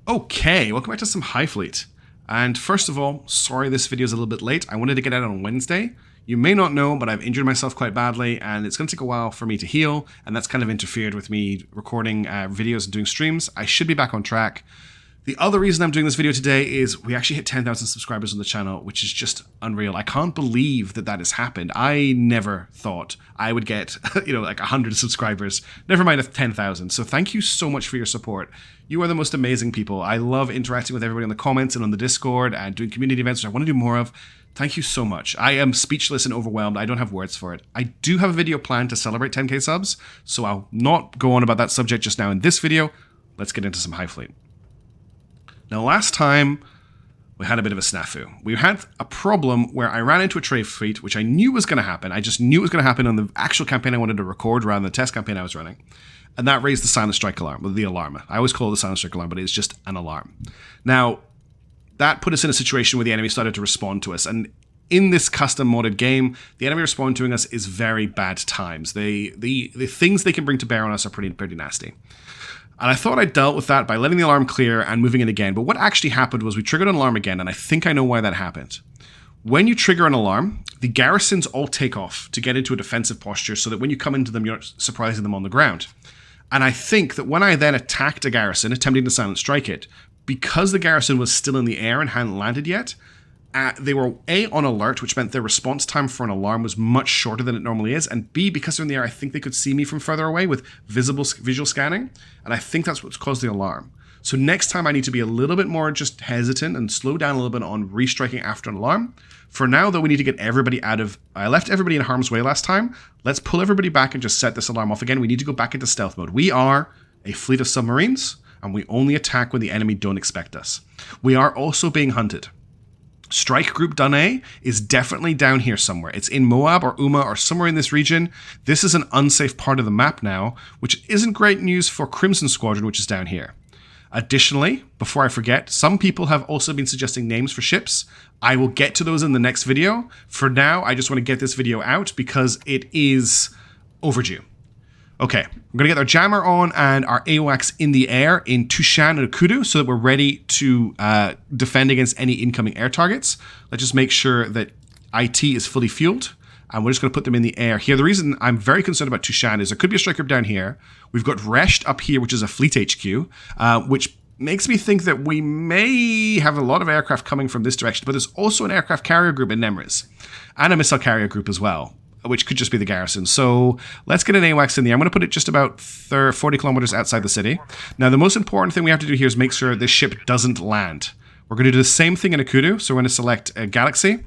Okay, welcome back to some Highfleet. And first of all, sorry this video is a little bit late. I wanted to get out on Wednesday. You may not know, but I've injured myself quite badly, and it's going to take a while for me to heal, and that's kind of interfered with me recording videos and doing streams. I should be back on track. The other reason I'm doing this video today is we actually hit 10,000 subscribers on the channel, which is just unreal. I can't believe that that has happened. I never thought I would get, like 100 subscribers, never mind 10,000. So thank you so much for your support. You are the most amazing people. I love interacting with everybody in the comments and on the Discord and doing community events, which I want to do more of. Thank you so much. I am speechless and overwhelmed. I don't have words for it. I do have a video planned to celebrate 10k subs, so I'll not go on about that subject just now in this video. Let's get into some Highfleet. Now, last time, we had a bit of a snafu. We had a problem where I ran into a trade fleet, which I knew was going to happen. I just knew it was going to happen on the actual campaign I wanted to record rather than the test campaign I was running. And that raised the silent strike alarm, or the alarm. I always call it the silent strike alarm, but it's just an alarm. Now, that put us in a situation where the enemy started to respond to us. And in this custom modded game, the enemy responding to us is very bad times. The things they can bring to bear on us are pretty nasty. And I thought I dealt with that by letting the alarm clear and moving it again. But what actually happened was we triggered an alarm again, and I think I know why that happened. When you trigger an alarm, the garrisons all take off to get into a defensive posture so that when you come into them, you're not surprising them on the ground. And I think that when I then attacked a garrison, attempting to silent strike it, because the garrison was still in the air and hadn't landed yet, they were A, on alert, which meant their response time for an alarm was much shorter than it normally is, and B, because they're in the air, I think they could see me from further away with visual scanning, and I think that's what's caused the alarm. So next time I need to be a little bit more just hesitant and slow down a little bit on restriking after an alarm. For now, though, we need to get everybody out of... I left everybody in harm's way last time. Let's pull everybody back and just set this alarm off again. We need to go back into stealth mode. We are a fleet of submarines, and we only attack when the enemy don't expect us. We are also being hunted. Strike Group Dune is definitely down here somewhere. It's in Moab or Uma or somewhere in this region. This is an unsafe part of the map now, which isn't great news for Crimson Squadron, which is down here. Additionally, before I forget, some people have also been suggesting names for ships. I will get to those in the next video. For now, I just want to get this video out because it is overdue. Okay, we're going to get our jammer on and our AWACS in the air in Tushan and Akudu so that we're ready to defend against any incoming air targets. Let's just make sure that IT is fully fueled, and we're just going to put them in the air here. The reason I'm very concerned about Tushan is there could be a strike group down here. We've got Resht up here, which is a fleet HQ, which makes me think that we may have a lot of aircraft coming from this direction, but there's also an aircraft carrier group in Nemriz, and a missile carrier group as well, which could just be the garrison. So let's get an AWACS in there. I'm going to put it just about 40 kilometers outside the city. Now, the most important thing we have to do here is make sure this ship doesn't land. We're going to do the same thing in Akudu. So we're going to select a Galaxy,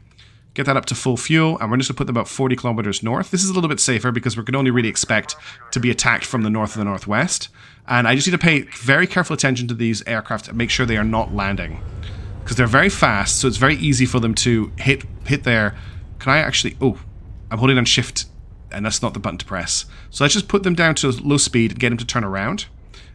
get that up to full fuel, and we're just going to put them about 40 kilometers north. This is a little bit safer because we can only really expect to be attacked from the north and the northwest. And I just need to pay very careful attention to these aircraft and make sure they are not landing, because they're very fast, so it's very easy for them to hit there. Can I actually... Oh, I'm holding on shift, and that's not the button to press. So let's just put them down to low speed and get him to turn around.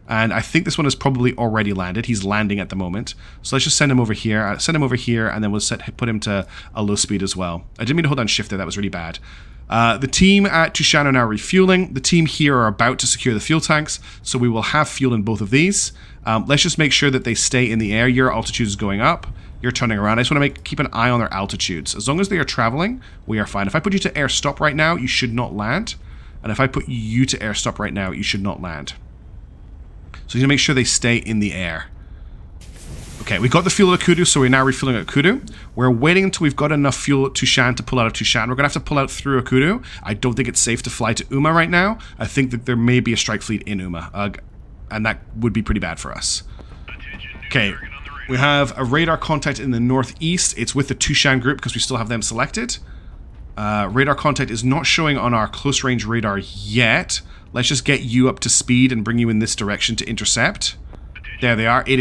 And I think this one has probably already landed. He's landing at the moment. So let's just send him over here. And then we'll put him to a low speed as well. I didn't mean to hold on shift there. That was really bad. The team at Tushan are now refueling. The team here are about to secure the fuel tanks, so we will have fuel in both of these. Let's just make sure that they stay in the air. Your altitude is going up. You're turning around. I just want to keep an eye on their altitudes. As long as they are traveling, we are fine. If I put you to air stop right now, you should not land. And if I put you to air stop right now, you should not land. So you need to make sure they stay in the air. Okay, we got the fuel at Akudu, so we're now refueling at Akudu. We're waiting until we've got enough fuel at Tushan to pull out of Tushan. We're going to have to pull out through Akudu. I don't think it's safe to fly to Uma right now. I think that there may be a strike fleet in Uma, and that would be pretty bad for us. Okay. We have a radar contact in the northeast. It's with the Tushan group because we still have them selected. Radar contact is not showing on our close range radar yet. Let's just get you up to speed and bring you in this direction to intercept. There they are. It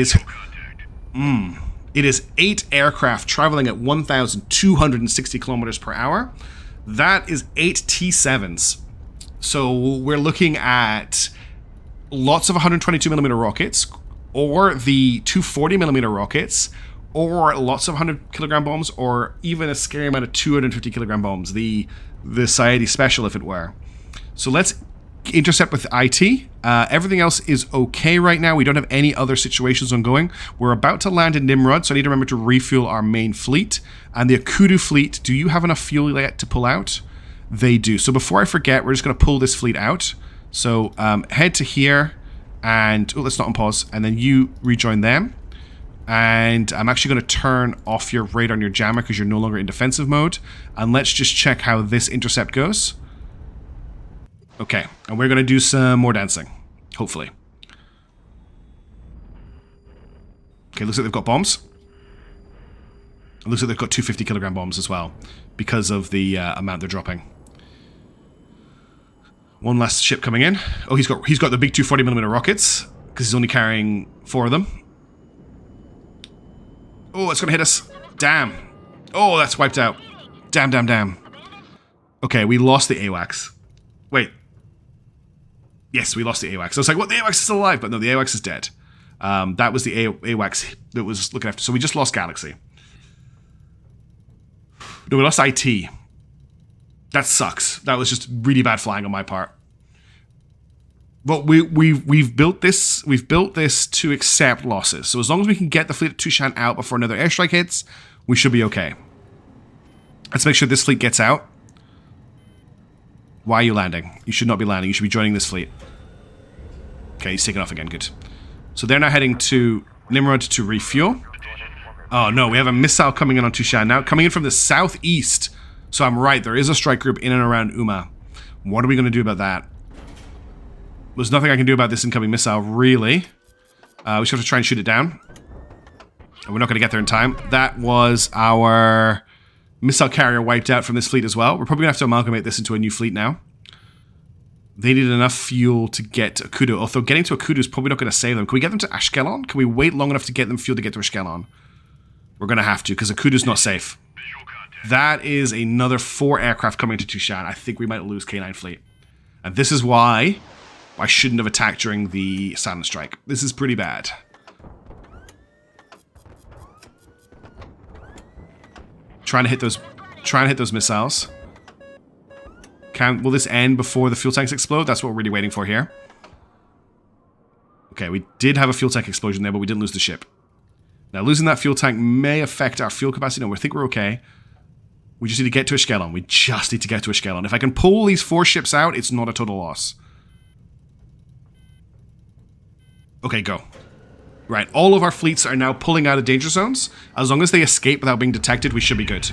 is 8 aircraft traveling at 1,260 kilometers per hour. That is 8 T-7s. So we're looking at lots of 122mm rockets, or the 240mm rockets, or lots of 100kg bombs, or even a scary amount of 250kg bombs, the Saedi Special, if it were. So let's intercept with IT. Everything else is okay right now. We don't have any other situations ongoing. We're about to land in Nimrod, so I need to remember to refuel our main fleet. And the Akudu fleet, do you have enough fuel yet to pull out? They do. So before I forget, we're just going to pull this fleet out. So head to here, and let's not unpause, and then you rejoin them. And I'm actually going to turn off your radar and your jammer because you're no longer in defensive mode. And let's just check how this intercept goes. Okay, and we're going to do some more dancing, hopefully. Okay, looks like they've got bombs. It looks like they've got 250 kilogram bombs as well, because of the amount they're dropping. One last ship coming in. Oh, he's got the big 240mm rockets, because he's only carrying 4 of them. Oh, it's going to hit us. Damn. Oh, that's wiped out. Damn, damn, damn. Okay, we lost the AWACS. Wait. Yes, we lost the AWACS. I was like, what? The AWACS is still alive. But no, the AWACS is dead. That was the AWACS that was looking after. So we just lost Galaxy. No, we lost IT. That sucks. That was just really bad flying on my part. But we've built this to accept losses. So as long as we can get the fleet of Tushan out before another airstrike hits, we should be okay. Let's make sure this fleet gets out. Why are you landing? You should not be landing. You should be joining this fleet. Okay, he's taking off again. Good. So they're now heading to Nimrod to refuel. Oh no, we have a missile coming in on Tushan now, coming in from the southeast. So I'm right, there is a strike group in and around Uma. What are we going to do about that? There's nothing I can do about this incoming missile, really. We just have to try and shoot it down. And we're not going to get there in time. That was our missile carrier wiped out from this fleet as well. We're probably going to have to amalgamate this into a new fleet now. They needed enough fuel to get to Akudu, although getting to Akudu is probably not going to save them. Can we get them to Ashkelon? Can we wait long enough to get them fuel to get to Ashkelon? We're going to have to, because Akudu's not safe. That is another 4 aircraft coming to Tushan. I think we might lose K9 fleet. And this is why I shouldn't have attacked during the silent strike. This is pretty bad. Trying to hit those missiles. Will this end before the fuel tanks explode? That's what we're really waiting for here. Okay, we did have a fuel tank explosion there, but we didn't lose the ship. Now, losing that fuel tank may affect our fuel capacity. No, we think we're okay. We just need to get to Ashkelon. We just need to get to Ashkelon. If I can pull these 4 ships out, it's not a total loss. Okay, go. Right, all of our fleets are now pulling out of danger zones. As long as they escape without being detected, we should be good.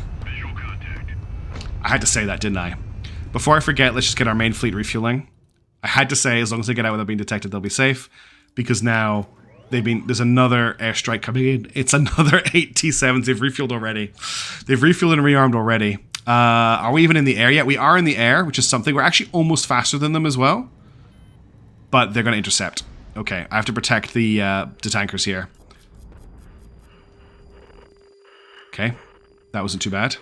I had to say that, didn't I? Before I forget, let's just get our main fleet refueling. I had to say, as long as they get out without being detected, they'll be safe. Because now there's another airstrike coming in. It's another 8 T-7s. They've refueled already. They've refueled and rearmed already. Are we even in the air yet? We are in the air, which is something. We're actually almost faster than them as well. But they're going to intercept. Okay, I have to protect the tankers here. Okay, that wasn't too bad.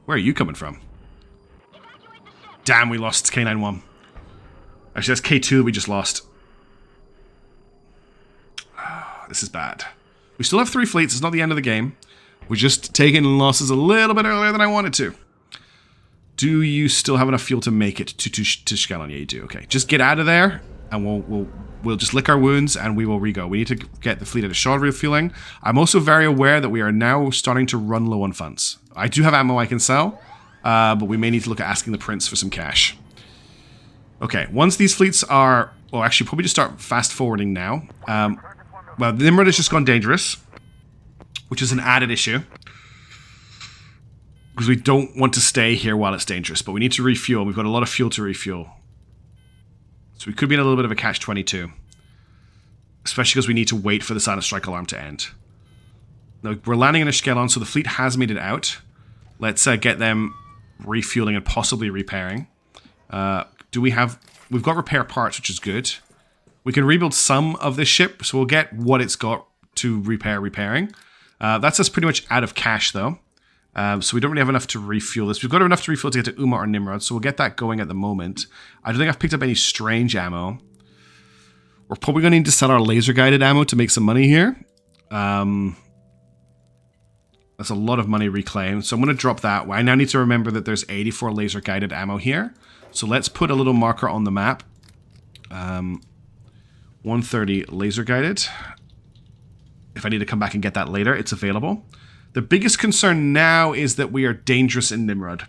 Where are you coming from? Damn, we lost K91. Actually, that's K2 that we just lost. This is bad. We still have 3 fleets. It's not the end of the game. We're just taking losses a little bit earlier than I wanted to. Do you still have enough fuel to make it to Ashkelon? Yeah, you do. Okay, just get out of there, and we'll just lick our wounds, and we will re-go. We need to get the fleet at a short refueling. I'm also very aware that we are now starting to run low on funds. I do have ammo I can sell, but we may need to look at asking the prince for some cash. Okay, once these fleets are... Well, actually, probably just start fast-forwarding now. Well, the Nimrod has just gone dangerous, which is an added issue. Because we don't want to stay here while it's dangerous, but we need to refuel. We've got a lot of fuel to refuel. So we could be in a little bit of a catch-22. Especially because we need to wait for the silent strike alarm to end. Now, we're landing in Ashkelon, so the fleet has made it out. Let's get them refueling and possibly repairing. We've got repair parts, which is good. We can rebuild some of this ship, so we'll get what it's got to repairing. That's us pretty much out of cash, though. So we don't really have enough to refuel this. We've got enough to refuel to get to Uma or Nimrod, so we'll get that going at the moment. I don't think I've picked up any strange ammo. We're probably going to need to sell our laser-guided ammo to make some money here. Let's That's a lot of money reclaimed. So I'm going to drop that. I now need to remember that there's 84 laser guided ammo here. So let's put a little marker on the map. 130 laser guided. If I need to come back and get that later, it's available. The biggest concern now is that we are dangerous in Nimrod.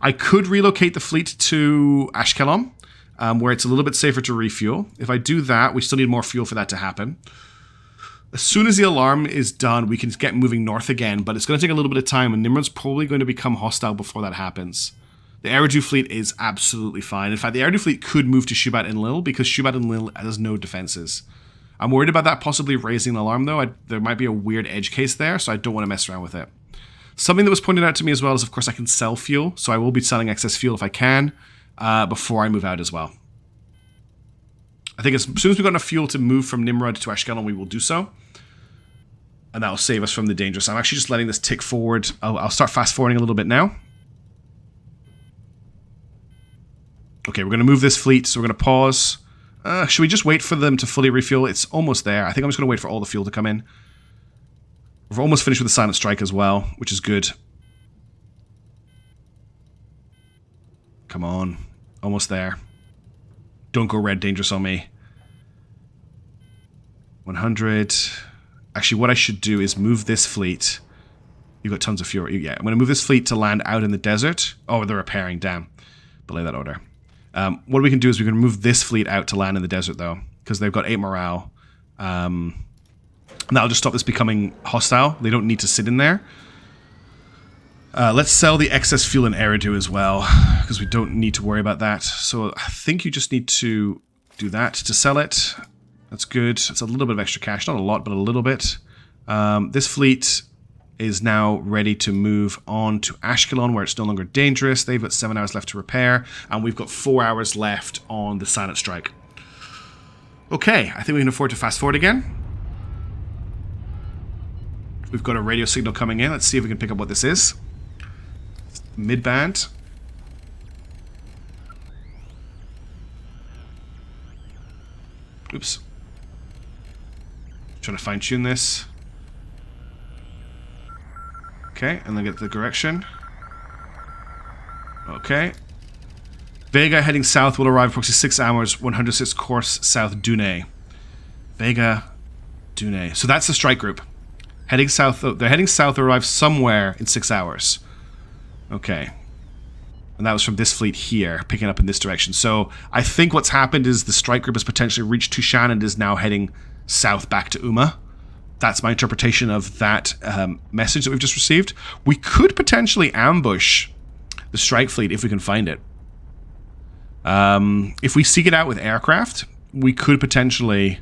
I could relocate the fleet to Ashkelon, where it's a little bit safer to refuel. If I do that, we still need more fuel for that to happen. As soon as the alarm is done, we can get moving north again, but it's going to take a little bit of time, and Nimrod's probably going to become hostile before that happens. The Eridu fleet is absolutely fine. In fact, the Eridu fleet could move to Shubat and Lil, because Shubat and Lil has no defenses. I'm worried about that possibly raising the alarm, though. There might be a weird edge case there, so I don't want to mess around with it. Something that was pointed out to me as well is, of course, I can sell fuel, so I will be selling excess fuel if I can, before I move out as well. I think as soon as we've got enough fuel to move from Nimrod to Ashkelon, we will do so. And that will save us from the danger. So I'm actually just letting this tick forward. I'll start fast forwarding a little bit now. Okay, we're going to move this fleet, so we're going to pause. Should we just wait for them to fully refuel? It's almost there. I think I'm just going to wait for all the fuel to come in. We're almost finished with the Silent Strike as well, which is good. Come on. Almost there. Don't go red dangerous on me. 100. Actually, what I should do is move this fleet. You've got tons of fuel. Yeah, I'm going to move this fleet to land out in the desert. Oh, they're repairing. Damn. Belay that order. What we can do is we can move this fleet out to land in the desert, though, because they've got 8 morale. And that'll just stop this becoming hostile. They don't need to sit in there. Let's sell the excess fuel in Eridu as well, because we don't need to worry about that. So I think you just need to do that to sell it. That's good. It's a little bit of extra cash. Not a lot, but a little bit. This fleet is now ready to move on to Ashkelon, where it's no longer dangerous. They've got 7 hours left to repair, and we've got 4 hours left on the Silent Strike. Okay, I think we can afford to fast forward again. We've got a radio signal coming in. Let's see if we can pick up what this is. Mid-band. Oops. Trying to fine-tune this. Okay, and then get the direction. Okay. Vega heading south will arrive approximately 6 hours, 106 course south Dune. Vega, Dune. So that's the strike group. Heading south. They're heading south to arrive somewhere in 6 hours. Okay. And that was from this fleet here, picking up in this direction. So I think what's happened is the strike group has potentially reached Tushan and is now heading south back to Uma. That's my interpretation of that message that we've just received. We could potentially ambush the strike fleet if we can find it. If we seek it out with aircraft, we could potentially...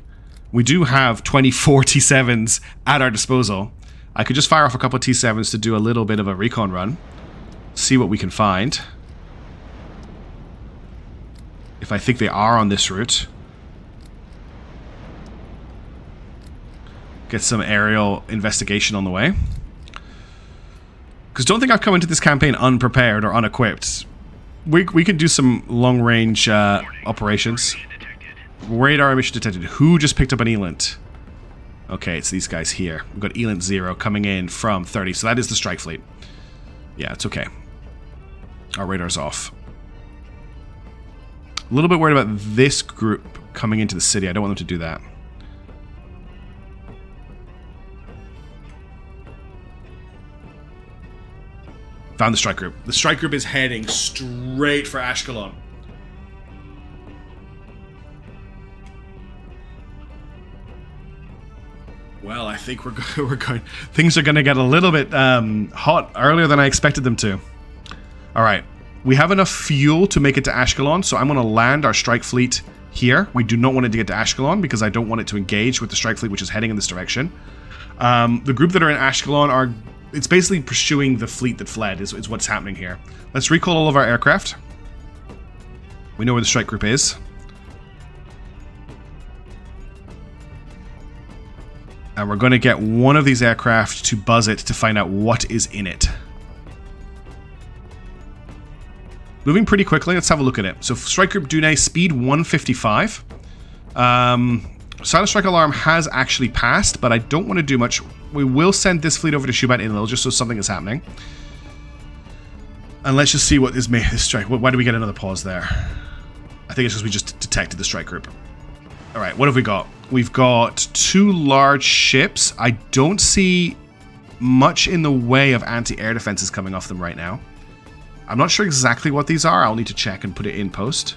We do have 24 T7s at our disposal. I could just fire off a couple of T7s to do a little bit of a recon run. See what we can find. If I think they are on this route. Get some aerial investigation on the way. Because don't think I've come into this campaign unprepared or unequipped. We can do some long-range operations. Radar emission detected. Who just picked up an Elant? Okay, it's these guys here. We've got Elant 0 coming in from 30, so that is the strike fleet. Yeah, it's okay. Our radar's off. A little bit worried about this group coming into the city. I don't want them to do that. Found the strike group. The strike group is heading straight for Ashkelon. Well, I think we're going. Things are going to get a little bit hot earlier than I expected them to. All right, we have enough fuel to make it to Ashkelon, so I'm going to land our strike fleet here. We do not want it to get to Ashkelon because I don't want it to engage with the strike fleet, which is heading in this direction. The group that are in Ashkelon are. It's basically pursuing the fleet that fled. Is what's happening here. Let's recall all of our aircraft. We know where the strike group is. And we're going to get one of these aircraft to buzz it to find out what is in it. Moving pretty quickly, let's have a look at it. So Strike Group Dune, speed 155. Silent Strike Alarm has actually passed, but I don't want to do much We will send this fleet over to Shubat Inland just so something is happening. And let's just see what this strike... Why do we get another pause there? I think it's because we just detected the strike group. Alright, what have we got? We've got 2 large ships. I don't see much in the way of anti-air defenses coming off them right now. I'm not sure exactly what these are. I'll need to check and put it in post.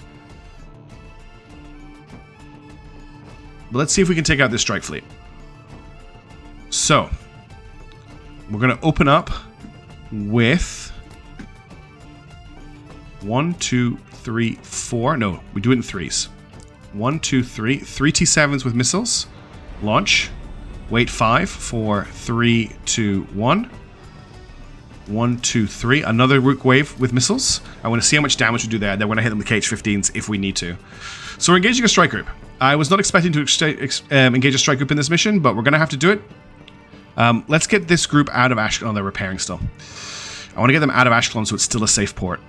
But let's see if we can take out this strike fleet. So, we're going to open up with 1, 2, 3, 4. No, we do it in threes. 1, 2, 3. 3 T7s with missiles. Launch. Wait 5, 4, 3, 2, 1. 1, 2, 3. Another Rook wave with missiles. I want to see how much damage we do there. Then we're going to hit them with KH-15s if we need to. So we're engaging a strike group. I was not expecting to engage a strike group in this mission, but we're going to have to do it. Let's get this group out of Ashkelon. Oh, they're repairing still. I want to get them out of Ashkelon so it's still a safe port.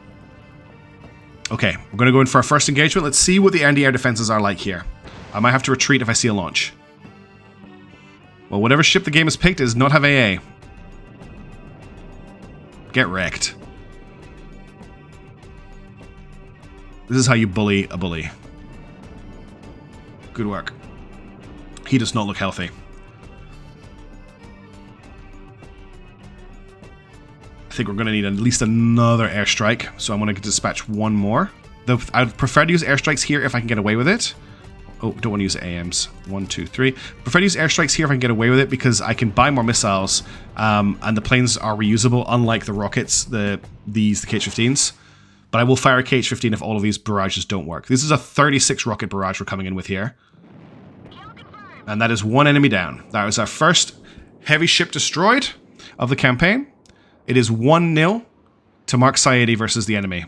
Okay, we're going to go in for our first engagement. Let's see what the anti-air defenses are like here. I might have to retreat if I see a launch. Well, whatever ship the game has picked does not have AA. Get wrecked. This is how you bully a bully. Good work. He does not look healthy. I think we're going to need at least another airstrike, so I'm going to dispatch one more. I'd prefer to use airstrikes here if I can get away with it. Oh, don't want to use AMs. 1, 2, 3. Prefer to use airstrikes here if I can get away with it because I can buy more missiles, and the planes are reusable, unlike the rockets, the KH-15s. But I will fire a KH-15 if all of these barrages don't work. This is a 36 rocket barrage we're coming in with here. And that is one enemy down. That was our first heavy ship destroyed of the campaign. It is 1-0 to Mark Saidi versus the enemy.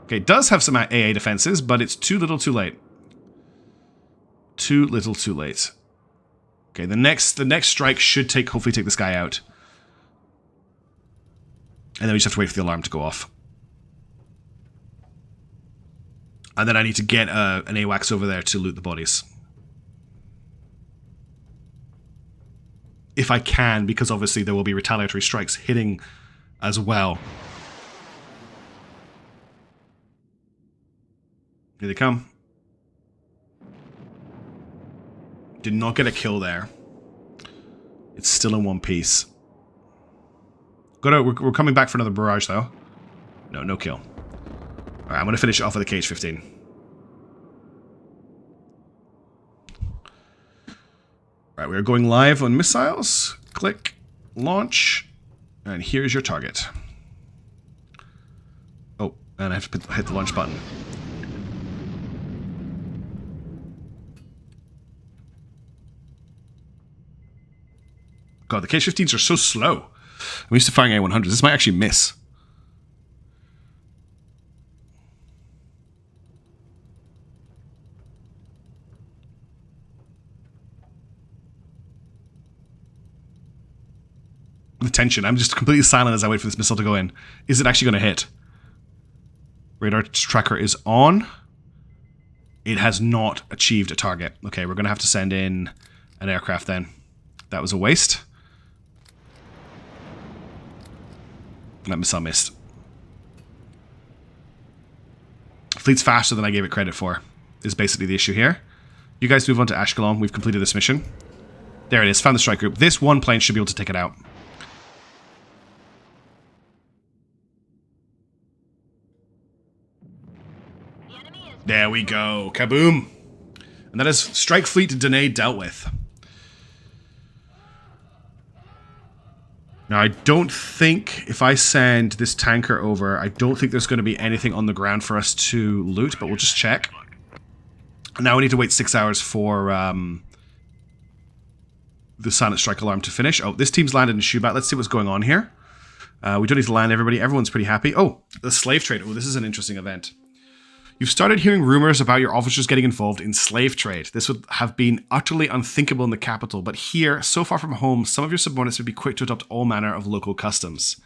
Okay, it does have some AA defenses, but it's too little too late. Too little too late. Okay, the next strike should hopefully take this guy out. And then we just have to wait for the alarm to go off. And then I need to get an AWACS over there to loot the bodies. If I can, because obviously there will be retaliatory strikes hitting as well. Here they come. Did not get a kill there. It's still in one piece. We're coming back for another barrage though. No kill. Alright, I'm going to finish it off with a KH-15. Right, we're going live on missiles. Click, launch, and here's your target. Oh, and I have to hit the launch button. God, the KH-15s are so slow. I'm used to firing A100s. This might actually miss. The tension. I'm just completely silent as I wait for this missile to go in. Is it actually going to hit? Radar tracker is on. It has not achieved a target. Okay, we're going to have to send in an aircraft then. That was a waste. That missile missed. Fleet's faster than I gave it credit for, is basically the issue here. You guys move on to Ashkelon. We've completed this mission. There it is. Found the strike group. This one plane should be able to take it out. There we go. Kaboom. And that is Strike Fleet Dene dealt with. Now, I don't think if I send this tanker over, I don't think there's going to be anything on the ground for us to loot, but we'll just check. Now we need to wait 6 hours for the silent strike alarm to finish. Oh, this team's landed in Shubat. Let's see what's going on here. We don't need to land everybody. Everyone's pretty happy. Oh, the slave trade. Oh, this is an interesting event. You've started hearing rumors about your officers getting involved in slave trade. This would have been utterly unthinkable in the capital, but here, so far from home, some of your subordinates would be quick to adopt all manner of local customs.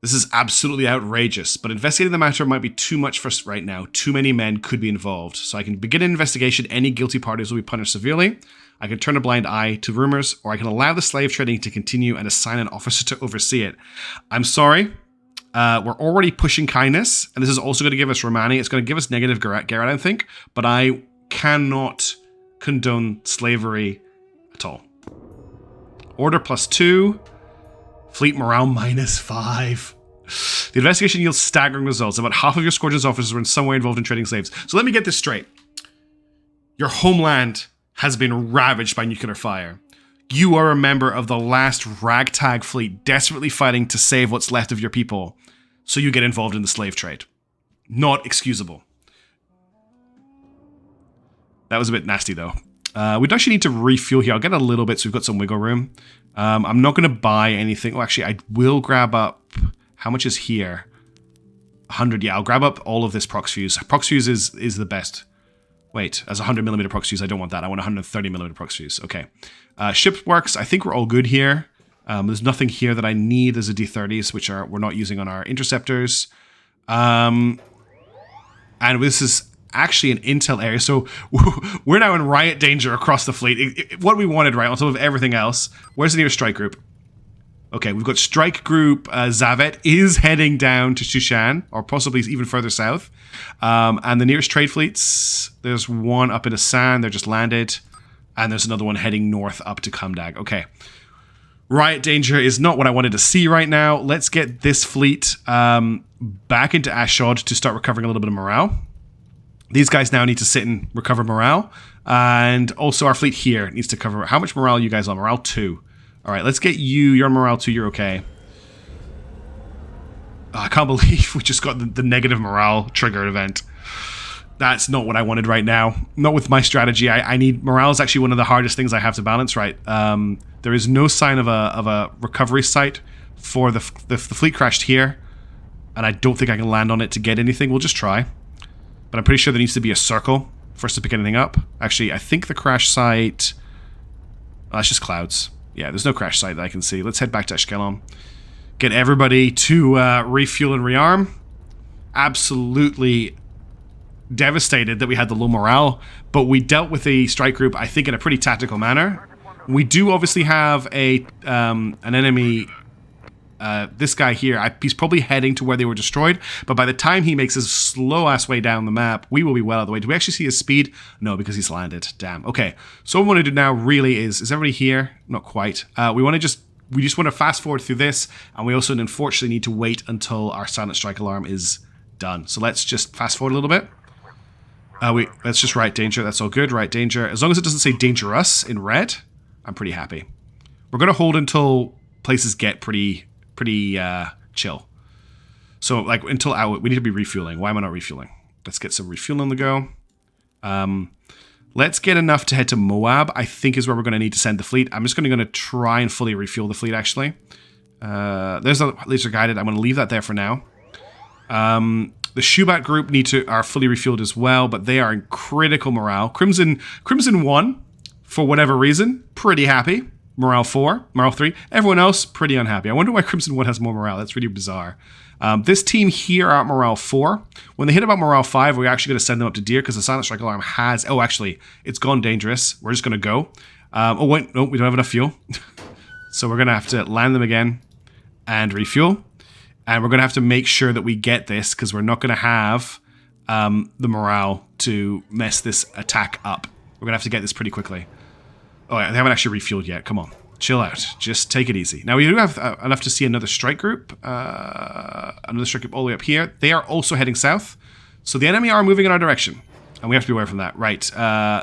This is absolutely outrageous, but investigating the matter might be too much for us right now. Too many men could be involved. So I can begin an investigation. Any guilty parties will be punished severely. I can turn a blind eye to rumors, or I can allow the slave trading to continue and assign an officer to oversee it. I'm sorry. We're already pushing kindness, and this is also going to give us Romani. It's going to give us negative Garrett, I think, but I cannot condone slavery at all. Order +2. Fleet morale -5. The investigation yields staggering results. About half of your squadron's officers were in some way involved in trading slaves. So let me get this straight. Your homeland has been ravaged by nuclear fire. You are a member of the last ragtag fleet desperately fighting to save what's left of your people. So you get involved in the slave trade. Not excusable. That was a bit nasty though. We'd actually need to refuel here. I'll get a little bit so we've got some wiggle room. I'm not going to buy anything. Well, actually, I will grab up... How much is here? 100, yeah. I'll grab up all of this prox fuse. Prox fuse is the best. Wait, as a 100mm prox fuse, I don't want that. I want 130mm prox fuse. Okay. Ship works. I think we're all good here. There's nothing here that I need as a D30s, which we're not using on our interceptors. And this is actually an intel area, so we're now in riot danger across the fleet. What we wanted, right, on top of everything else. Where's the nearest strike group? Okay, we've got strike group Zavet is heading down to Shushan, or possibly even further south. And the nearest trade fleets, there's one up in Asan, they're just landed. And there's another one heading north up to Kumdag. Okay. Riot danger is not what I wanted to see right now. Let's get this fleet back into Ashod to start recovering a little bit of morale. These guys now need to sit and recover morale. And also our fleet here needs to cover... How much morale are you guys on? Morale 2. All right, let's get you. You're on morale 2. You're okay. Oh, I can't believe we just got the negative morale triggered event. That's not what I wanted right now. Not with my strategy. I need... Morale is actually one of the hardest things I have to balance, right? There is no sign of a recovery site for the fleet crashed here. And I don't think I can land on it to get anything. We'll just try. But I'm pretty sure there needs to be a circle for us to pick anything up. Actually, I think the crash site... Oh, it's just clouds. Yeah, there's no crash site that I can see. Let's head back to Ashkelon. Get everybody to refuel and rearm. Absolutely devastated that we had the low morale, but we dealt with the strike group, I think, in a pretty tactical manner. We do obviously have an enemy... this guy here, he's probably heading to where they were destroyed, but by the time he makes his slow-ass way down the map, we will be well out of the way. Do we actually see his speed? No, because he's landed. Damn. Okay, so what we want to do now really is everybody here? Not quite. We just want to fast forward through this, and we also unfortunately need to wait until our silent strike alarm is done. So let's just fast forward a little bit. Let's just write danger. That's all good. Write danger. As long as it doesn't say dangerous in red, I'm pretty happy. We're going to hold until places get pretty chill. So, like, until we need to be refueling. Why am I not refueling? Let's get some refueling on the go. Let's get enough to head to Moab, I think is where we're going to need to send the fleet. I'm just going to try and fully refuel the fleet, actually. There's a laser guided. I'm going to leave that there for now. The Shubat group are fully refueled as well, but they are in critical morale. Crimson 1, for whatever reason, pretty happy. Morale 4, morale 3. Everyone else, pretty unhappy. I wonder why Crimson 1 has more morale. That's really bizarre. This team here are at morale 4. When they hit about morale 5, we're actually going to send them up to Deer because the silent strike alarm has... Oh, actually, it's gone dangerous. We're just going to go. Oh, wait. No, we don't have enough fuel. So we're going to have to land them again and refuel. And we're going to have to make sure that we get this because we're not going to have the morale to mess this attack up. We're going to have to get this pretty quickly. Oh, they haven't actually refueled yet. Come on. Chill out. Just take it easy. Now, we do have enough to see another strike group. Another strike group all the way up here. They are also heading south. So the enemy are moving in our direction. And we have to be aware from that. Right.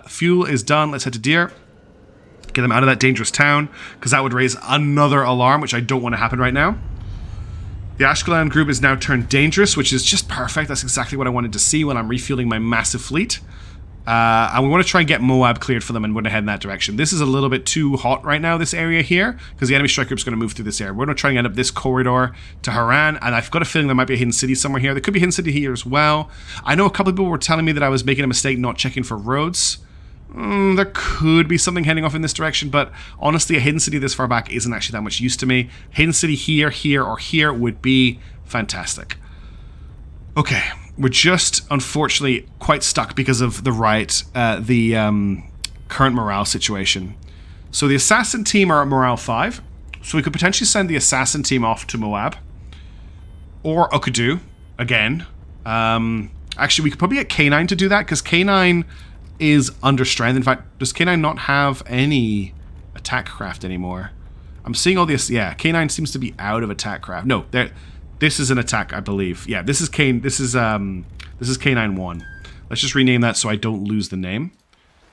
Fuel is done. Let's head to Deer. Get them out of that dangerous town. Because that would raise another alarm, which I don't want to happen right now. The Ashkelon group is now turned dangerous, which is just perfect. That's exactly what I wanted to see when I'm refueling my massive fleet. And we want to try and get Moab cleared for them and we're going to head in that direction. This is a little bit too hot right now, this area here, because the enemy strike group is going to move through this area. We're going to try and end up this corridor to Haran, and I've got a feeling there might be a hidden city somewhere here. There could be a hidden city here as well. I know a couple of people were telling me that I was making a mistake not checking for roads. There could be something heading off in this direction, but honestly, a hidden city this far back isn't actually that much use to me. Hidden city here, here, or here would be fantastic. Okay. We're just, unfortunately, quite stuck because of the riot. The current morale situation. So the assassin team are at morale 5. So we could potentially send the assassin team off to Moab. Or Okudu, again. Actually, we could probably get K9 to do that, because K9 is under strength. In fact, does K9 not have any attack craft anymore? I'm seeing all this. Yeah, K9 seems to be out of attack craft. No, this is an attack, I believe. Yeah, this is K9 1. Let's just rename that so I don't lose the name.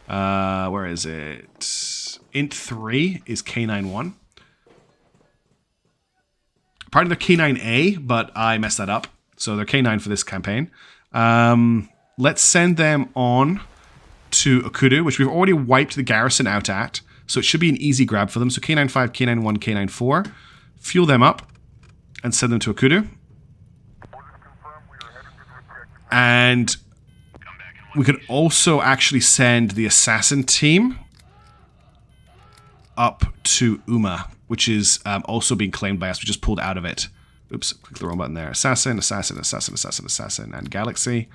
Where is it? Int 3 is K9 1. Part of the K9A, but I messed that up. So they're K9 for this campaign. Let's send them on to Okudu, which we've already wiped the garrison out at. So it should be an easy grab for them. So K9 5, K9 1, K9 4. Fuel them up and send them to Okudu. And we could also actually send the assassin team up to Uma, which is also being claimed by us. We just pulled out of it. Oops, click the wrong button there. Assassin, assassin, assassin, assassin, assassin, and Galaxy.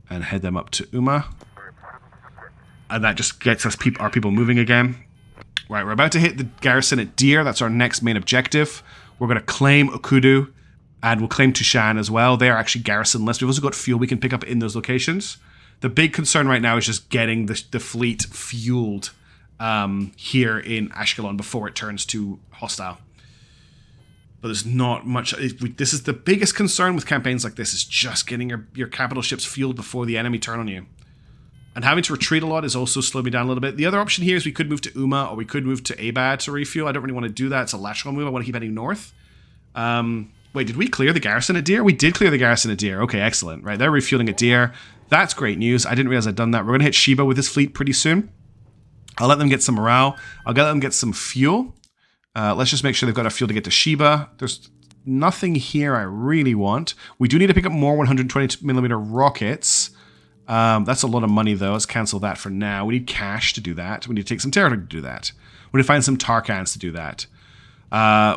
And head them up to Uma. And that just gets us our people moving again. Right, we're about to hit the garrison at Deer. That's our next main objective. We're going to claim Okudu, and we'll claim Tushan as well. They are actually garrisonless. We've also got fuel we can pick up in those locations. The big concern right now is just getting the fleet fueled here in Ashkelon before it turns to hostile. But there's not much. This is the biggest concern with campaigns like this, is just getting your capital ships fueled before the enemy turn on you. And having to retreat a lot is also slowing me down a little bit. The other option here is we could move to Uma, or we could move to Abad to refuel. I don't really want to do that. It's a lateral move. I want to keep heading north. Wait, did we clear the garrison at Deer? We did clear the garrison at Deer. Okay, excellent. Right, they're refueling at Deer. That's great news. I didn't realize I'd done that. We're going to hit Sheba with this fleet pretty soon. I'll let them get some morale. I'll let them get some fuel. Let's just make sure they've got enough fuel to get to Sheba. There's nothing here I really want. We do need to pick up more 120mm rockets. That's a lot of money, though. Let's cancel that for now. We need cash to do that. We need to take some territory to do that. We need to find some Tarkans to do that.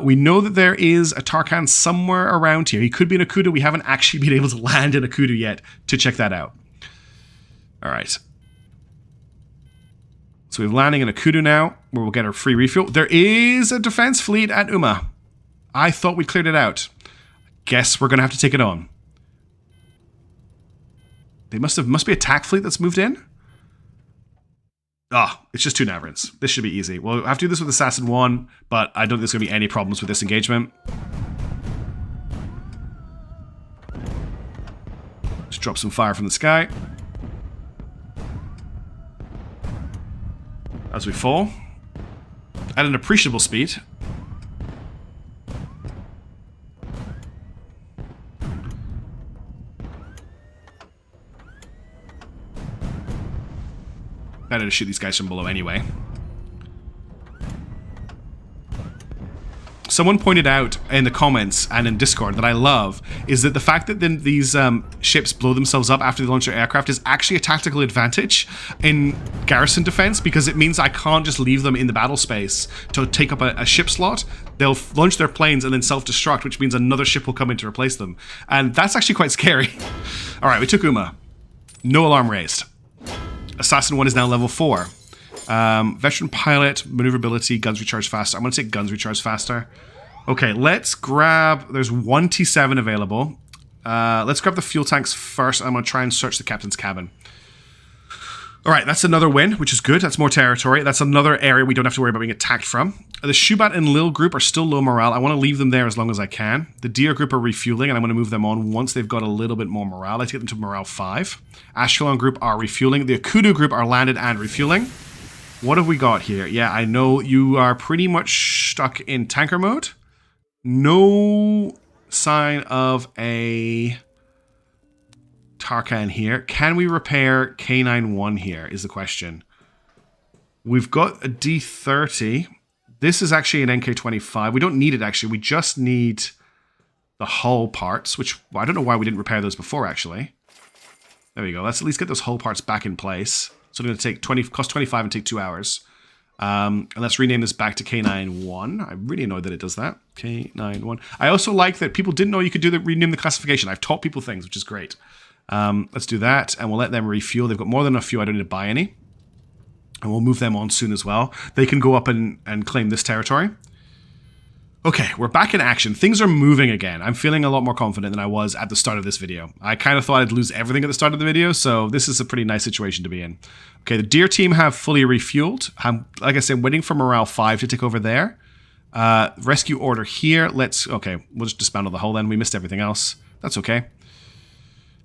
We know that there is a Tarkan somewhere around here. He could be in Okudu. We haven't actually been able to land in Okudu yet to check that out. All right. So we're landing in Okudu now, where we'll get our free refuel. There is a defense fleet at Uma. I thought we cleared it out. Guess we're going to have to take it on. They must be a attack fleet that's moved in. Ah, it's just 2 Navrans. This should be easy. We'll have to do this with Assassin 1, but I don't think there's going to be any problems with this engagement. Just drop some fire from the sky. As we fall. At an appreciable speed. Better to shoot these guys from below anyway. Someone pointed out in the comments and in Discord that I love is that the fact that then these ships blow themselves up after they launch their aircraft is actually a tactical advantage in garrison defense, because it means I can't just leave them in the battle space to take up a ship slot. They'll launch their planes and then self-destruct, which means another ship will come in to replace them. And that's actually quite scary. All right, we took Uma. No alarm raised. Assassin 1 is now level 4. Veteran pilot, maneuverability, guns recharge faster. I'm going to take guns recharge faster. Okay, let's grab... There's 1 T7 available. Let's grab the fuel tanks first. I'm going to try and search the captain's cabin. All right, that's another win, which is good. That's more territory. That's another area we don't have to worry about being attacked from. The Shubat and Lil group are still low morale. I want to leave them there as long as I can. The Deer group are refueling, and I'm going to move them on once they've got a little bit more morale. I like to get them to morale 5. Ashkelon group are refueling. The Okudu group are landed and refueling. What have we got here? Yeah, I know you are pretty much stuck in tanker mode. No sign of a Tarkan here. Can we repair K91 here is the question. We've got a D30. This is actually an NK25. We don't need it, actually. We just need the hull parts, which I don't know why we didn't repair those before, actually. There we go. Let's at least get those hull parts back in place. So it's going to take cost 25 and take 2 hours. And let's rename this back to K91. I'm really annoyed that it does that. K91. I also like that people didn't know you could rename the classification. I've taught people things, which is great. Let's do that, and we'll let them refuel. They've got more than enough fuel. I don't need to buy any. And we'll move them on soon as well. They can go up and claim this territory. Okay, we're back in action. Things are moving again. I'm feeling a lot more confident than I was at the start of this video. I kind of thought I'd lose everything at the start of the video, so this is a pretty nice situation to be in. Okay, the deer team have fully refueled. I'm, like I said, waiting for morale 5 to take over there. Rescue order here. Okay, we'll just dismantle the hull then. We missed everything else. That's okay.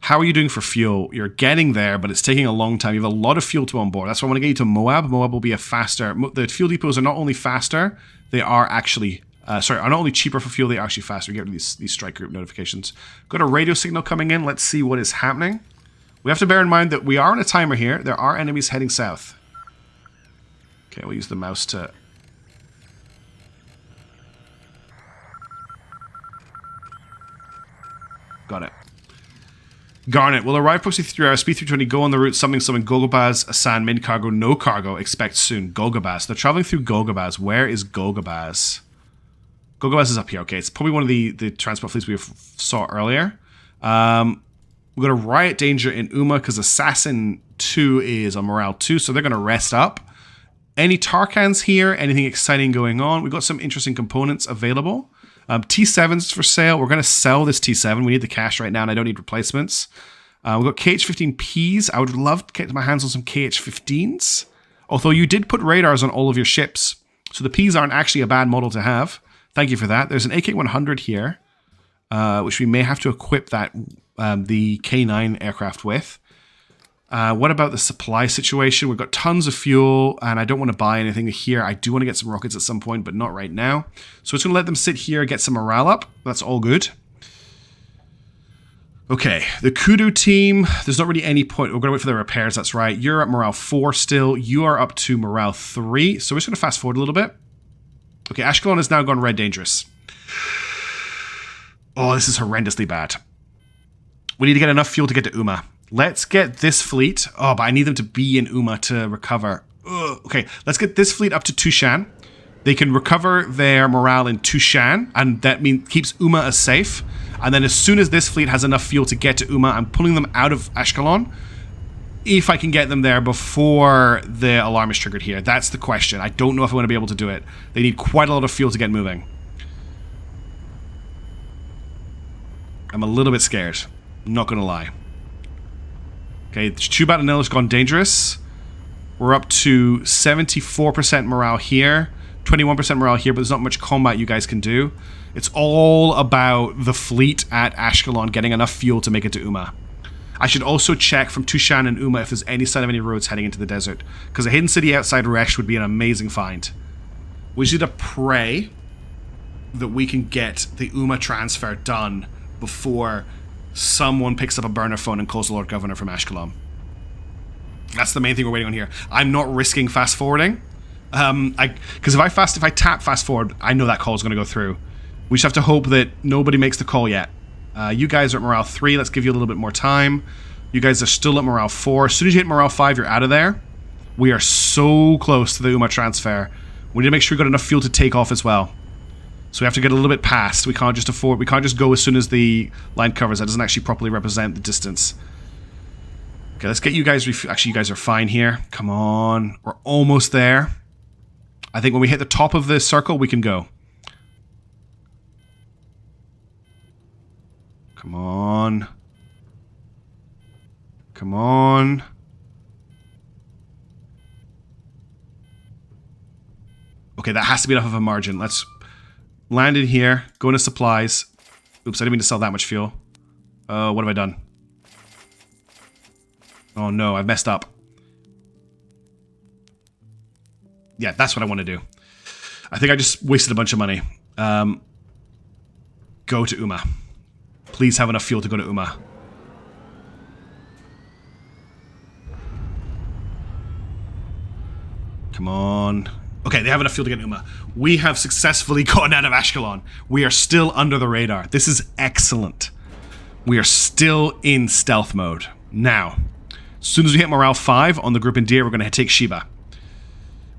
How are you doing for fuel? You're getting there, but it's taking a long time. You have a lot of fuel to on board. That's why I want to get you to Moab. Moab will be a faster... The fuel depots are not only faster, they are actually... are not only cheaper for fuel, they are actually faster. We get these strike group notifications. Got a radio signal coming in. Let's see what is happening. We have to bear in mind that we are on a timer here. There are enemies heading south. Okay, we'll use the mouse to... Got it. Garnet will arrive approximately 3 hours. Speed 320. Go on the route. Something. Golgobaz. Asan. Min cargo. No cargo. Expect soon. Golgobaz. They're traveling through Golgobaz. Where is Golgobaz? Golgobaz is up here. Okay, it's probably one of the transport fleets we saw earlier. We've got a riot danger in Uma because Assassin 2 is on morale 2, so they're going to rest up. Any Tarkans here? Anything exciting going on? We've got some interesting components available. T7s for sale. We're going to sell this T7. We need the cash right now, and I don't need replacements. We've got KH-15Ps. I would love to get my hands on some KH-15s. Although you did put radars on all of your ships, so the Ps aren't actually a bad model to have. Thank you for that. There's an AK-100 here, which we may have to equip the K9 aircraft with. What about the supply situation? We've got tons of fuel, and I don't want to buy anything here. I do want to get some rockets at some point, but not right now. So it's going to let them sit here, get some morale up. That's all good. Okay, the Kudu team, there's not really any point. We're going to wait for the repairs, that's right. You're at morale 4 still. You are up to morale 3. So we're just going to fast forward a little bit. Okay, Ashkelon has now gone red dangerous. Oh, this is horrendously bad. We need to get enough fuel to get to Uma. Let's get this fleet. Oh, but I need them to be in Uma to recover. Ugh. Okay, let's get this fleet up to Tushan. They can recover their morale in Tushan, and that means keeps Uma as safe. And then as soon as this fleet has enough fuel to get to Uma, I'm pulling them out of Ashkelon. If I can get them there before the alarm is triggered here. That's the question. I don't know if I'm going to be able to do it. They need quite a lot of fuel to get moving. I'm a little bit scared. I'm not going to lie. Okay, Chubat and Nil has gone dangerous. We're up to 74% morale here. 21% morale here, but there's not much combat you guys can do. It's all about the fleet at Ashkelon getting enough fuel to make it to Uma. I should also check from Tushan and Uma if there's any sign of any roads heading into the desert, because a hidden city outside Resh would be an amazing find. We just need to pray that we can get the Uma transfer done before someone picks up a burner phone and calls the Lord Governor from Ashkelon. That's the main thing we're waiting on here. I'm not risking fast forwarding. Because if I tap fast forward, I know that call is going to go through. We just have to hope that nobody makes the call yet. You guys are at morale 3. Let's give you a little bit more time. You guys are still at morale 4. As soon as you hit morale 5, you're out of there. We are so close to the Uma transfer. We need to make sure we've got enough fuel to take off as well. So we have to get a little bit past. We can't just go as soon as the line covers. That doesn't actually properly represent the distance. Okay, let's get you guys... Actually, you guys are fine here. Come on. We're almost there. I think when we hit the top of the circle, we can go. Come on. Come on. Okay, that has to be enough of a margin. Let's land in here. Go into supplies. Oops, I didn't mean to sell that much fuel. What have I done? Oh no, I've messed up. Yeah, that's what I want to do. I think I just wasted a bunch of money. Go to Uma. Please have enough fuel to go to Uma. Come on. Okay, they have enough fuel to get to Uma. We have successfully gotten out of Ashkelon. We are still under the radar. This is excellent. We are still in stealth mode. Now, as soon as we hit morale 5 on the group in Deer, we're going to take Sheba.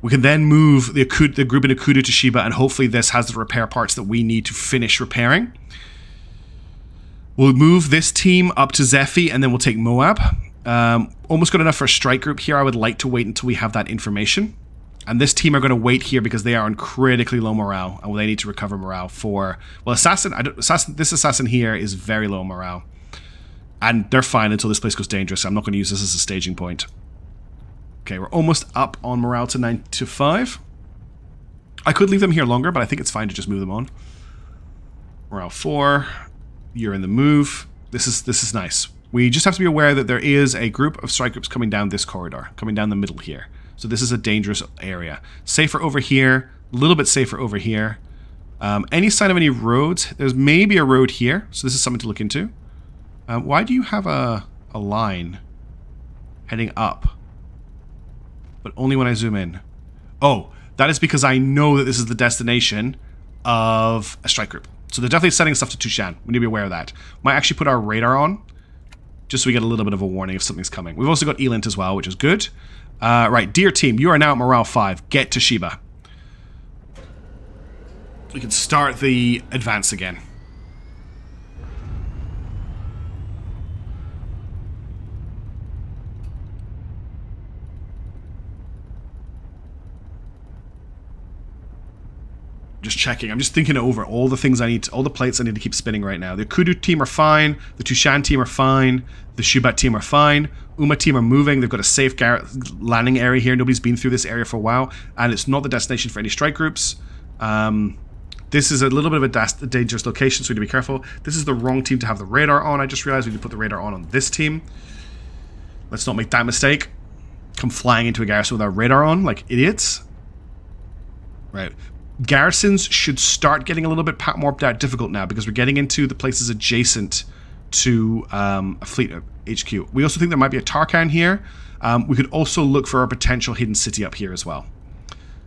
We can then move the group in Akudu to Sheba, and hopefully this has the repair parts that we need to finish repairing. We'll move this team up to Zephi, and then we'll take Moab. Almost good enough for a strike group here. I would like to wait until we have that information. And this team are going to wait here because they are on critically low morale. And they need to recover morale for... Well, this assassin here is very low morale. And they're fine until this place goes dangerous. I'm not going to use this as a staging point. Okay, we're almost up on morale to 9 to 5. I could leave them here longer, but I think it's fine to just move them on. Morale 4. You're in the move. This is nice. We just have to be aware that there is a group of strike groups coming down this corridor, coming down the middle here. So this is a dangerous area. Safer over here, a little bit safer over here. Any sign of any roads? There's maybe a road here, so this is something to look into. Why do you have a line heading up? But only when I zoom in. Oh, that is because I know that this is the destination of a strike group. So they're definitely sending stuff to Tushan. We need to be aware of that. Might actually put our radar on, just so we get a little bit of a warning if something's coming. We've also got Elint as well, which is good. Right, dear team, you are now at morale 5. Get to Sheba. We can start the advance again. Just checking. I'm just thinking over all the things I need, all the plates I need to keep spinning right now. The Kudu team are fine. The Tushan team are fine. The Shubat team are fine. Uma team are moving. They've got a safe landing area here. Nobody's been through this area for a while, and it's not the destination for any strike groups. This is a little bit of a dangerous location, so we need to be careful. This is the wrong team to have the radar on. I just realized we need to put the radar on this team. Let's not make that mistake. Come flying into a garrison with our radar on like idiots. Right. Garrisons should start getting a little bit more difficult now because we're getting into the places adjacent to a fleet HQ. We also think there might be a Tarkhan here. We could also look for a potential hidden city up here as well.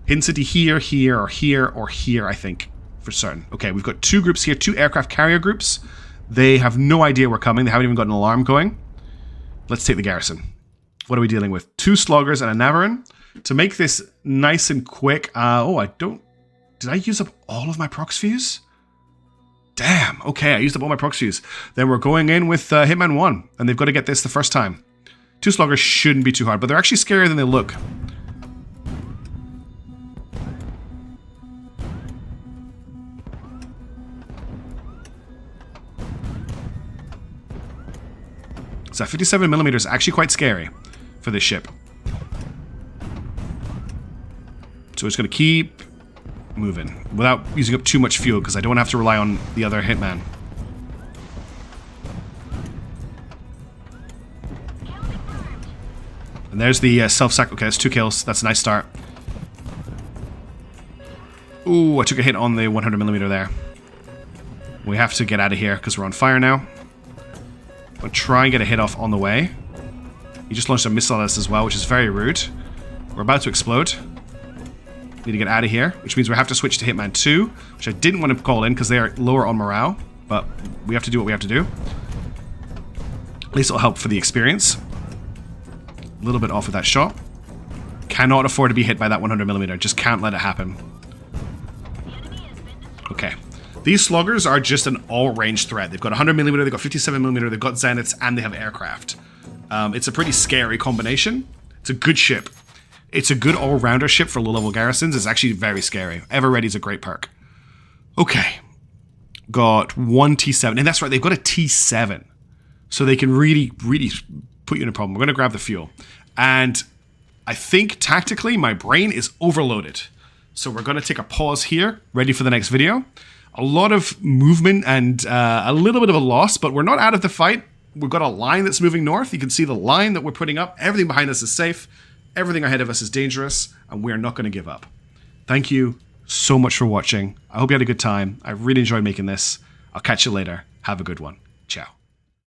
Hidden city here, here, or here, or here, I think, for certain. Okay, we've got 2 groups here, 2 aircraft carrier groups. They have no idea we're coming. They haven't even got an alarm going. Let's take the garrison. What are we dealing with? 2 sloggers and a Navarin. To make this nice and quick, did I use up all of my prox fuse? Damn, okay, I used up all my prox fuse. Then we're going in with Hitman 1, and they've got to get this the first time. 2 sloggers shouldn't be too hard, but they're actually scarier than they look. So 57mm is actually quite scary for this ship. So it's going to keep moving without using up too much fuel because I don't have to rely on the other hitman. And there's the self-sac. Okay, that's 2 kills. That's a nice start. Ooh, I took a hit on the 100mm there. We have to get out of here because we're on fire now. I'll try and get a hit off on the way. He just launched a missile at us as well, which is very rude. We're about to explode. Need to get out of here, which means we have to switch to Hitman 2, which I didn't want to call in because they are lower on morale, but we have to do what we have to do. At least it'll help for the experience. A little bit off with that shot. Cannot afford to be hit by that 100mm. Just can't let it happen. Okay. These sloggers are just an all-range threat. They've got 100mm, they've got 57mm, they've got zeniths, and they have aircraft. It's a pretty scary combination. It's a good ship. It's a good all-rounder ship for low-level garrisons. It's actually very scary. Ever Ready is a great perk. Okay. Got 1 T7. And that's right, they've got a T7. So they can really, really put you in a problem. We're going to grab the fuel. And I think, tactically, my brain is overloaded. So we're going to take a pause here, ready for the next video. A lot of movement and a little bit of a loss, but we're not out of the fight. We've got a line that's moving north. You can see the line that we're putting up. Everything behind us is safe. Everything ahead of us is dangerous, and we're not going to give up. Thank you so much for watching. I hope you had a good time. I really enjoyed making this. I'll catch you later. Have a good one. Ciao.